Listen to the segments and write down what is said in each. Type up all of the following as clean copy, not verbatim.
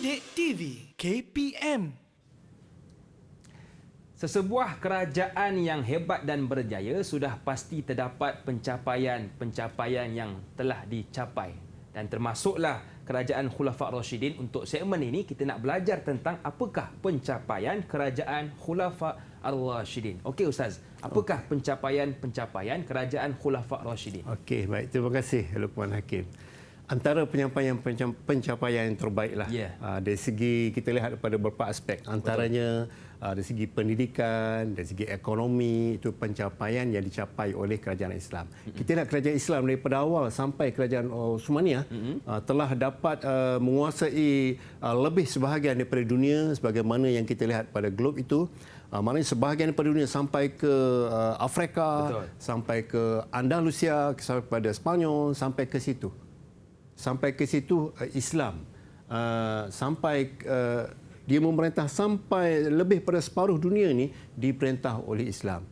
Didik TV KPM. Sesebuah kerajaan yang hebat dan berjaya sudah pasti terdapat pencapaian-pencapaian yang telah dicapai. Dan termasuklah kerajaan Khulafa' Rashidin. Untuk segmen ini kita nak belajar tentang apakah pencapaian kerajaan Khulafa' Ar-Rashidin. Okey Ustaz, apakah pencapaian-pencapaian kerajaan Khulafa' Rashidin? Okey, baik. Terima kasih Luqman Hakim. Antara pencapaian yang terbaiklah dari segi kita lihat pada beberapa aspek. Antaranya dari segi pendidikan, dari segi ekonomi, itu pencapaian yang dicapai oleh kerajaan Islam. Kita lihat kerajaan Islam daripada awal sampai kerajaan Uthmaniyah telah dapat menguasai lebih sebahagian daripada dunia sebagaimana yang kita lihat pada globe itu. Maknanya sebahagian daripada dunia sampai ke Afrika, sampai ke Andalusia, sampai pada Sepanyol, sampai ke situ. Sampai ke situ Islam sampai dia memerintah sampai lebih pada separuh dunia ni diperintah oleh Islam.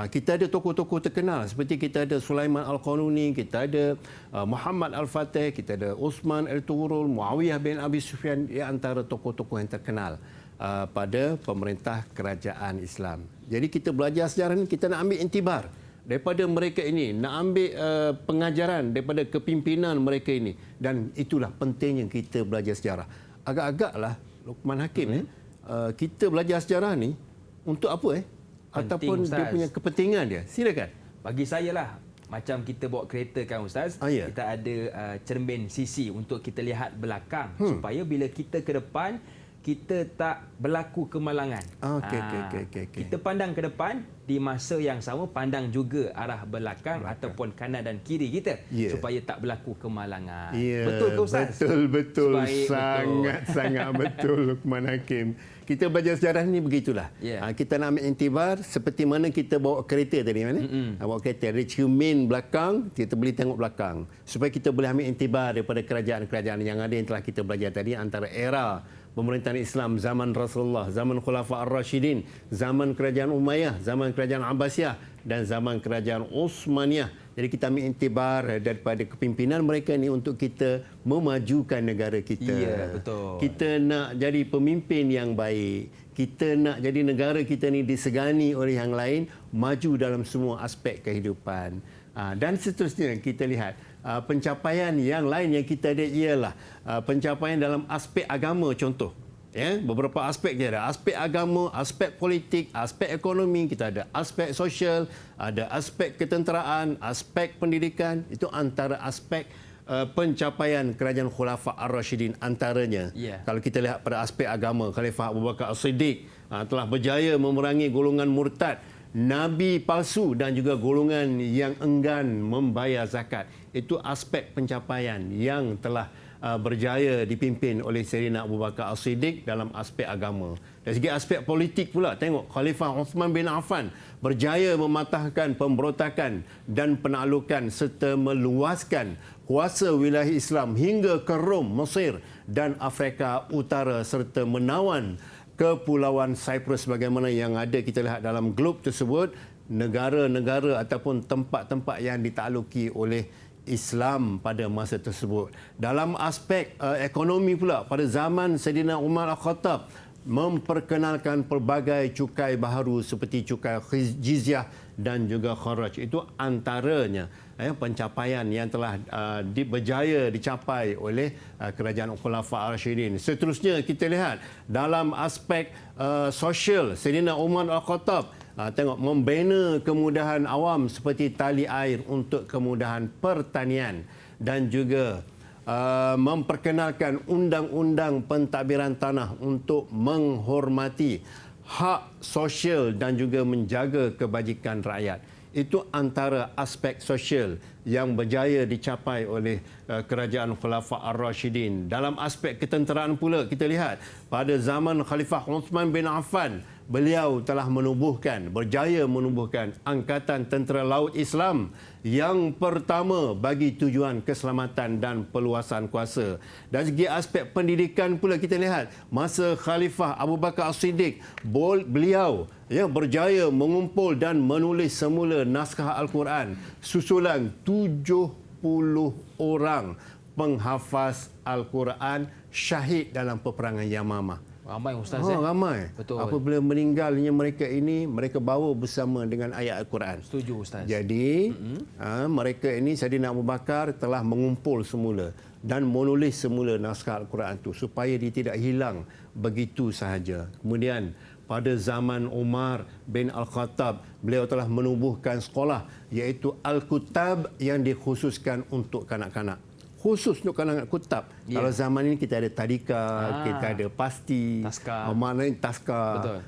Kita ada tokoh-tokoh terkenal seperti kita ada Sulaiman Al-Qanuni, kita ada Muhammad Al-Fatih, kita ada Uthman Al-Tughurul, Muawiyah bin Abi Sufyan, di antara tokoh-tokoh yang terkenal pada pemerintah kerajaan Islam. Jadi kita belajar sejarah ni, kita nak ambil intibar daripada mereka ini, nak ambil pengajaran daripada kepimpinan mereka ini, dan itulah pentingnya kita belajar sejarah. Agak-agaklah Luqman Hakim kita belajar sejarah ni untuk apa ataupun Ustaz, dia punya kepentingan dia. Silakan. Bagi saya lah, macam kita bawa kereta kan Ustaz, kita ada cermin sisi untuk kita lihat belakang supaya bila kita ke depan kita tak berlaku kemalangan. Okay. Kita pandang ke depan, di masa yang sama pandang juga arah belakang ataupun kanan dan kiri kita supaya tak berlaku kemalangan. Betul ke Ustaz? Betul. Sangat betul Luqman Hakim. Kita belajar sejarah ni begitulah. Kita nak ambil intibar seperti mana kita bawa kereta tadi mana? Bawa kereta ada cermin belakang, kita boleh tengok belakang supaya kita boleh ambil intibar daripada kerajaan-kerajaan yang ada yang telah kita belajar tadi, antara era pemerintahan Islam zaman Rasulullah, zaman Khulafa' Ar-Rashidin, zaman kerajaan Umayyah, zaman kerajaan Abbasiyah dan zaman kerajaan Uthmaniyah. Jadi kita ambil intibar daripada kepimpinan mereka ni untuk kita memajukan negara kita. Betul. Kita nak jadi pemimpin yang baik. Kita nak jadi negara kita ni disegani oleh yang lain, maju dalam semua aspek kehidupan. Dan seterusnya kita lihat pencapaian yang lain yang kita ada ialah pencapaian dalam aspek agama contoh. Beberapa aspek dia ada. Aspek agama, aspek politik, aspek ekonomi, kita ada aspek sosial, ada aspek ketenteraan, aspek pendidikan. Itu antara aspek pencapaian kerajaan Khulafa' Ar-Rashidin antaranya. Kalau kita lihat pada aspek agama, Khalifah Abu Bakar As-Siddiq telah berjaya memerangi golongan murtad, nabi palsu dan juga golongan yang enggan membayar zakat. Itu aspek pencapaian yang telah berjaya dipimpin oleh Sayyidina Abu Bakar As-Siddiq dalam aspek agama. Dari segi aspek politik pula, tengok Khalifah Uthman bin Affan berjaya mematahkan pemberontakan dan penaklukan serta meluaskan kuasa wilayah Islam hingga ke Rom, Mesir dan Afrika Utara serta menawan Kepulauan Cyprus sebagaimana yang ada kita lihat dalam globe tersebut, negara-negara ataupun tempat-tempat yang ditakluki oleh Islam pada masa tersebut. Dalam aspek ekonomi pula, pada zaman Sayyidina Umar Al-Khattab memperkenalkan pelbagai cukai baharu seperti cukai jizyah dan juga kharaj. Itu antaranya pencapaian yang telah berjaya dicapai oleh kerajaan Khulafa' Ar-Rashidin. Seterusnya kita lihat dalam aspek sosial, Sayyidina Umar Al-Khattab tengok membina kemudahan awam seperti tali air untuk kemudahan pertanian dan juga memperkenalkan undang-undang pentadbiran tanah untuk menghormati hak sosial dan juga menjaga kebajikan rakyat. Itu antara aspek sosial yang berjaya dicapai oleh kerajaan Khulafa' Ar-Rashidin. Dalam aspek ketenteraan pula kita lihat pada zaman Khalifah Uthman bin Affan, beliau telah berjaya menubuhkan Angkatan Tentera Laut Islam yang pertama bagi tujuan keselamatan dan perluasan kuasa. Dari segi aspek pendidikan pula kita lihat masa Khalifah Abu Bakar As-Siddiq, beliau berjaya mengumpul dan menulis semula naskah Al-Quran susulan 70 orang penghafaz Al-Quran syahid dalam peperangan Yamamah. Ramai Ustaz. Ramai. Betul. Apabila meninggalnya mereka ini, mereka bawa bersama dengan ayat Al-Quran. Setuju Ustaz. Jadi, mereka ini Saidina Abu Bakar telah mengumpul semula dan menulis semula naskah Al-Quran itu supaya dia tidak hilang begitu sahaja. Kemudian, pada zaman Umar bin Al-Khattab, beliau telah menubuhkan sekolah iaitu Al-Kutab yang dikhususkan untuk kanak-kanak. Khusus untuk kalangan kutab. Kalau zaman ini kita ada tadika, kita ada pasti, taskah. maknanya taskah. Betul.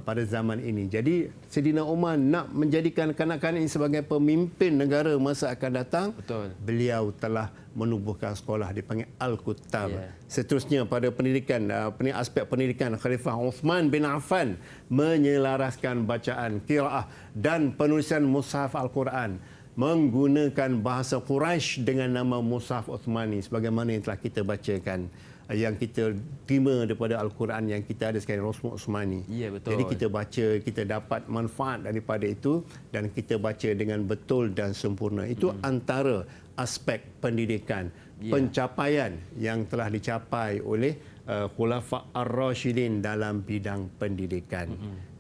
Pada zaman ini. Jadi Saidina Umar nak menjadikan kanak-kanak ini sebagai pemimpin negara masa akan datang. Betul. Beliau telah menubuhkan sekolah dipanggil Al-Kutab. Yeah. Seterusnya pada pendidikan, aspek pendidikan, Khalifah Uthman bin Affan menyelaraskan bacaan qiraah dan penulisan mushaf Al-Quran menggunakan bahasa Quraisy dengan nama Mushaf Uthmani sebagaimana yang telah kita bacakan, yang kita terima daripada Al-Quran yang kita ada sekarang, Mushaf Uthmani. Ya, betul. Jadi kita baca, kita dapat manfaat daripada itu dan kita baca dengan betul dan sempurna. Itu antara aspek pendidikan, pencapaian yang telah dicapai oleh Khulafa Ar-Rashidin dalam bidang pendidikan.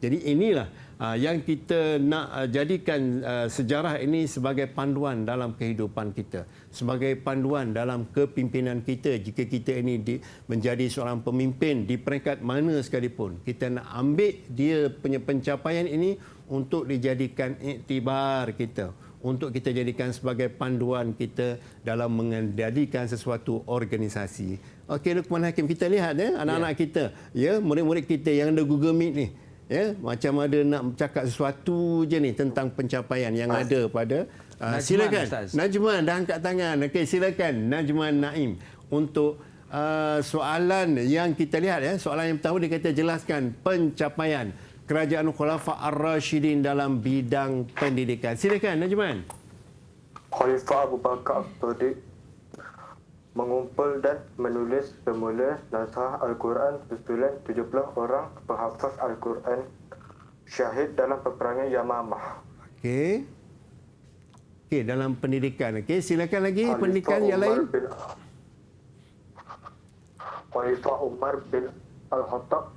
Jadi inilah yang kita nak jadikan sejarah ini sebagai panduan dalam kehidupan kita, sebagai panduan dalam kepimpinan kita. Jika kita ini menjadi seorang pemimpin di peringkat mana sekalipun, kita nak ambil dia punya pencapaian ini untuk dijadikan iktibar kita, untuk kita jadikan sebagai panduan kita dalam mengendalikan sesuatu organisasi. Okey, Luqman Hakim, kita lihat anak-anak kita, murid-murid kita yang ada Google Meet ni, macam ada nak cakap sesuatu je ni tentang pencapaian yang ada pada silakan Ustaz. Najman dah angkat tangan. Okey, silakan Najman Naim untuk soalan yang kita lihat. Soalan yang pertama dia kata jelaskan pencapaian kerajaan Khulafa Ar-Rashidin dalam bidang pendidikan. Silakan Najman. Khalifah Abu Bakar As-Siddiq mengumpul dan menulis semula naskah Al-Quran susulan 70 orang penghafaz Al-Quran syahid dalam peperangan Yamamah. Okey. Okey, dalam pendidikan. Okey, silakan lagi pendidikan yang lain. Khalifah Umar bin Al-Khattab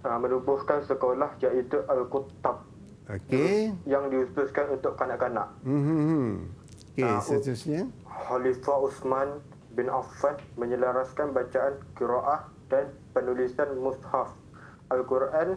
menubuhkan sekolah iaitu Al-Kutab. Okey. Yang diususkan untuk kanak-kanak. Okey, seterusnya. Khalifah Uthman bin Affan menyelaraskan bacaan qiraah dan penulisan mushaf Al-Quran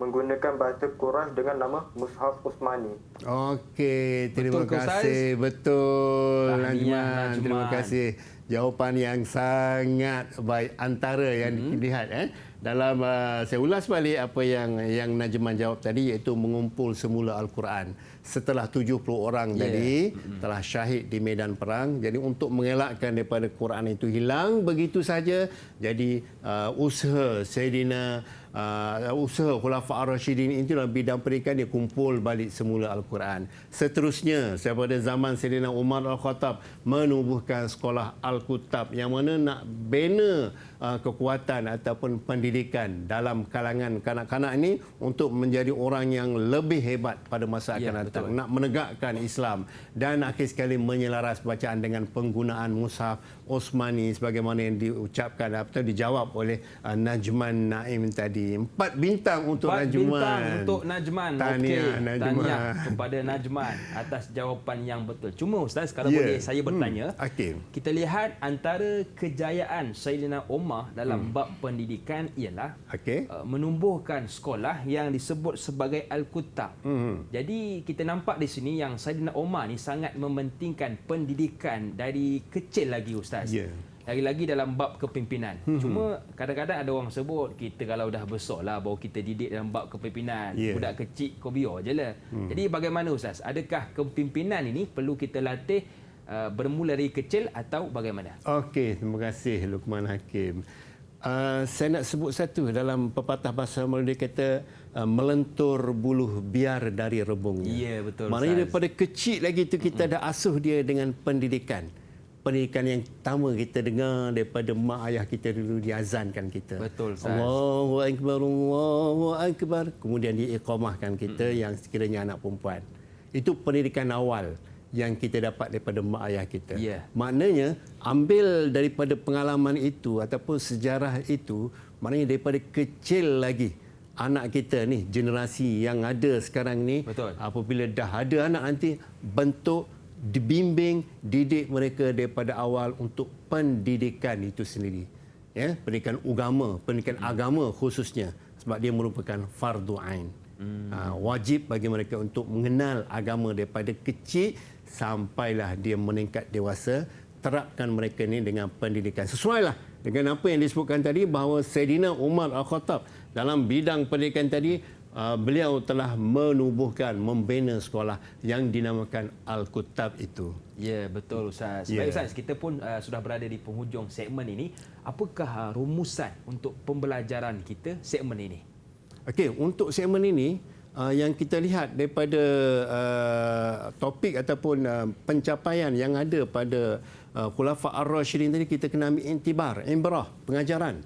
menggunakan bahasa Quraisy dengan nama Mushaf Uthmani. Okey, terima Betul, kasih. Betul, Tahniah, Najman. Terima kasih. Jawapan yang sangat baik antara yang dilihat dalam saya ulas balik apa yang Najman jawab tadi, iaitu mengumpul semula Al-Quran setelah 70 orang tadi telah syahid di medan perang. Jadi untuk mengelakkan daripada Quran itu hilang begitu saja, jadi usaha Saidina usaha Khulafa Ar-Rashidin itu dalam bidang pendidikan, dia kumpul balik semula Al-Quran. Seterusnya pada zaman Saidina Umar Al-Khattab menubuhkan sekolah Al-Kutab yang mana nak bina kekuatan ataupun pendidikan dalam kalangan kanak-kanak ini untuk menjadi orang yang lebih hebat pada masa akan datang. Nak menegakkan Islam dan akhir sekali menyelaras bacaan dengan penggunaan mushaf Uthmani sebagaimana yang diucapkan atau dijawab oleh Najman Naim tadi. 4 bintang untuk 4 Najman. bintang untuk Najman. Tahniah, Najman. Tahniah kepada Najman atas jawapan yang betul. Cuma Ustaz, kalau boleh saya bertanya, kita lihat antara kejayaan Saidina Umar dalam bab pendidikan ialah menumbuhkan sekolah yang disebut sebagai Al-Kutab. Jadi kita nampak di sini yang Saidina Umar ni sangat mementingkan pendidikan dari kecil lagi Ustaz. Lagi-lagi dalam bab kepimpinan. Cuma kadang-kadang ada orang sebut kita kalau dah besar lah baru kita didik dalam bab kepimpinan. Budak kecil kau biar je lah. Jadi bagaimana Ustaz? Adakah kepimpinan ini perlu kita latih bermula dari kecil atau bagaimana? Okey, terima kasih Luqman Hakim. Saya nak sebut satu dalam pepatah bahasa Melayu, dia kata melentur buluh biar dari rebungnya. Ya, betul. Maknanya daripada kecil lagi tu kita dah asuh dia dengan pendidikan. Pendidikan yang pertama kita dengar daripada mak ayah kita dulu diazankan kita. Betul, Ustaz. Allahu Akbar, Allahu Akbar. Kemudian diiqamahkan kita yang sekiranya anak perempuan. Itu pendidikan awal yang kita dapat daripada mak ayah kita. Ya. Maknanya ambil daripada pengalaman itu ataupun sejarah itu, maknanya daripada kecil lagi anak kita ni, generasi yang ada sekarang ni, Betul. apabila dah ada anak nanti, bentuk, dibimbing, didik mereka daripada awal untuk pendidikan itu sendiri. Ya, pendidikan agama khususnya, sebab dia merupakan fardu ain. Wajib bagi mereka untuk mengenal agama daripada kecil sampailah dia meningkat dewasa. Terapkan mereka ni dengan pendidikan. Sesuailah dengan apa yang disebutkan tadi, bahawa Saidina Umar Al-Khattab dalam bidang pendidikan tadi, beliau telah menubuhkan, membina sekolah yang dinamakan Al-Kutab itu. Ya, betul Ustaz. Ya. Baik Ustaz, kita pun sudah berada di penghujung segmen ini. Apakah rumusan untuk pembelajaran kita segmen ini? Okey, untuk segmen ini yang kita lihat daripada topik ataupun pencapaian yang ada pada Khulafa' Ar-Rasyidin tadi, kita kena ambil intibar, ibrah, pengajaran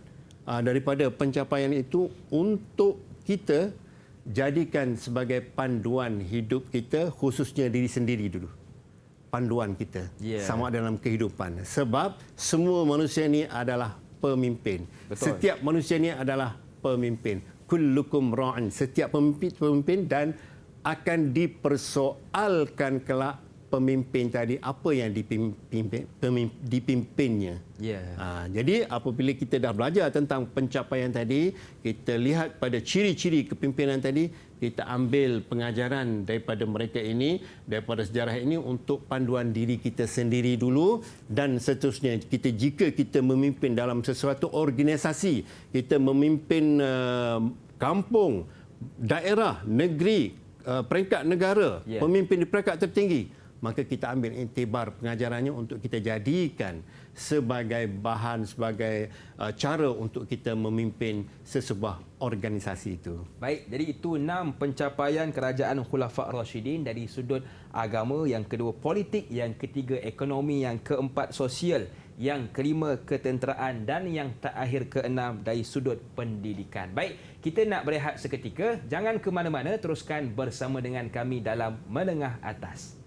daripada pencapaian itu untuk kita jadikan sebagai panduan hidup kita, khususnya diri sendiri dulu. Panduan kita sama dalam kehidupan. Sebab semua manusia ni adalah pemimpin. Betul. Setiap manusia ni adalah pemimpin. Kullukum ra'in. Setiap pemimpin dan akan dipersoalkan kelak pemimpin tadi apa yang dipimpinnya. Jadi apabila kita dah belajar tentang pencapaian tadi, kita lihat pada ciri-ciri kepimpinan tadi, kita ambil pengajaran daripada mereka ini, daripada sejarah ini untuk panduan diri kita sendiri dulu, dan seterusnya jika kita memimpin dalam sesuatu organisasi, kita memimpin kampung, daerah, negeri, peringkat negara, pemimpin di peringkat tertinggi, maka kita ambil intibar pengajarannya untuk kita jadikan sebagai bahan, sebagai cara untuk kita memimpin sesebuah organisasi itu. Baik, jadi itu 6 pencapaian kerajaan Khulafa' Rasyidin dari sudut agama, yang kedua politik, yang ketiga ekonomi, yang keempat sosial, yang kelima ketenteraan, dan yang terakhir keenam dari sudut pendidikan. Baik, kita nak berehat seketika. Jangan ke mana-mana, teruskan bersama dengan kami dalam Menengah Atas.